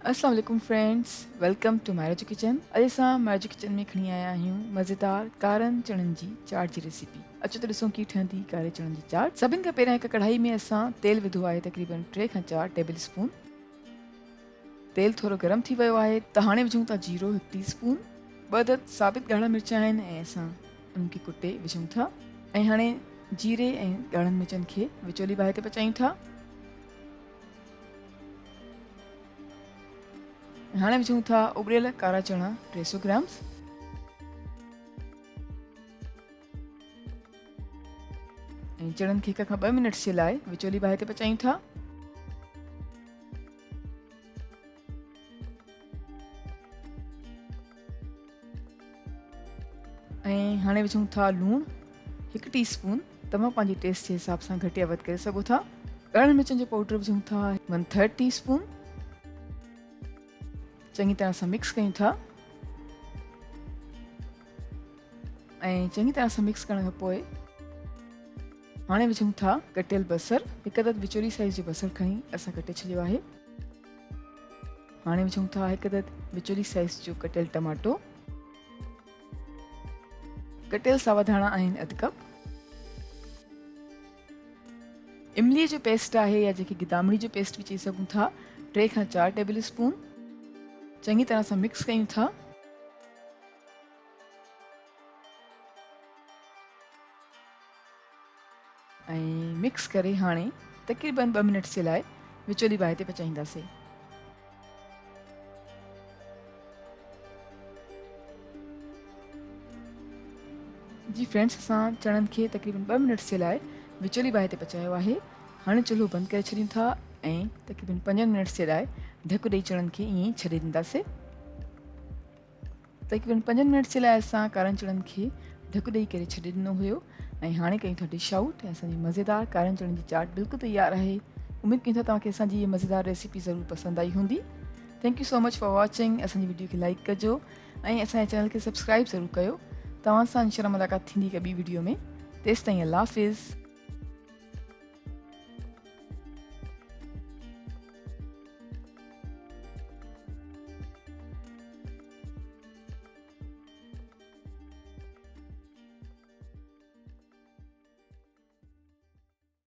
अस्सलाम वालेकुम friends, welcome to marriage kitchen. अॼु असां मैरिज किचन में खणी आया आहियूं मज़ेदार कारनि चणनि जी चाट जी रेसिपी। अचो त ॾिसूं कीअं ठहंदी कारे चणनि जी चाट। सभिनि खां पहिरियां हिकु कढ़ाई में असां तेल विधो आहे तक़रीबन 3 खां 4 टेबल स्पून। तेल थोरो गरम थी वियो आहे त हाणे विझूं था जीरो 1 टीस्पून। 2 अदद साबित ॻाढ़ा मिर्च आहिनि ऐं असां उनखे कुटे विझूं था। ऐं हाणे जीरे ऐं ॻाढ़नि मिर्चनि खे विचोली बाहि ते पचायूं था। हाणे विझूं था उबरियल कारा चणा 300 ग्राम्स। ऐं चणनि खे 1 खां 2 मिनट जे लाइ विचोली बाहि ते पचायूं था। ऐं हाणे विझूं था लूणु 1 टीस्पून। तव्हां पंहिंजी टेस्ट जे हिसाब सां घटि या वधि करे सघो था। ॻाढ़नि मिर्चनि जो पाउडर विझूं था 1/3 टीस्पून। चङी तरह सां मिक्स कयूं था। ऐं चङी तरह सां मिक्स करण खां पोइ हाणे विझूं था कटियल बसर। 1 अदद विचोली साइज़ जो बसर खणी असां कटे छॾियो आहे। हाणे विझूं था 1 अदद विचोली साइज़ जो कटियल टमाटो। कटियल सावा धाणा आहिनि 1 कप। इमलीअ जो पेस्ट आहे या जेके गिदामिड़ी जो पेस्ट बि चई सघूं था 3 खां 4 टेबल स्पून। चङी तरह सां मिक्स कयूं था। ऐं मिक्स करे हाणे तक़रीबन 2 मिनट जे लाइ विचोली बाहि ते पचाईंदासीं। जी फ्रेंड्स, असां चणनि खे तक़रीबन 2 मिनट जे लाइ विचोली बाहि ते पचायो आहे। हाणे चुल्हो बंदि करे छॾियूं था ऐं तक़रीबन 5 मिनट जे लाइ ढकु ॾेई चणनि खे ईअं ई छॾे ॾींदासीं। तक़रीबन 5 मिनट जे लाइ असां कारनि चणनि खे ढकु ॾेई करे छॾे ॾिनो हुयो। ऐं हाणे कयूं था डिश आउट ऐं असांजी मज़ेदार कारनि चणनि जी चाट बिल्कुलु तयारु आहे। उमेदु कयूं था तव्हांखे असांजी इहा मज़ेदार रेसिपी ज़रूरु पसंदि आई हूंदी। Thank you so much for watching. असांजी वीडियो खे लाइक कजो ऐं असांजे चैनल खे सब्सक्राइब ज़रूरु कयो। तव्हां सां इंशाअल्लाह मुलाक़ात थींदी हिकु ॿी वीडियो में। तेसिताईं अल्लाह हाफ़िज़।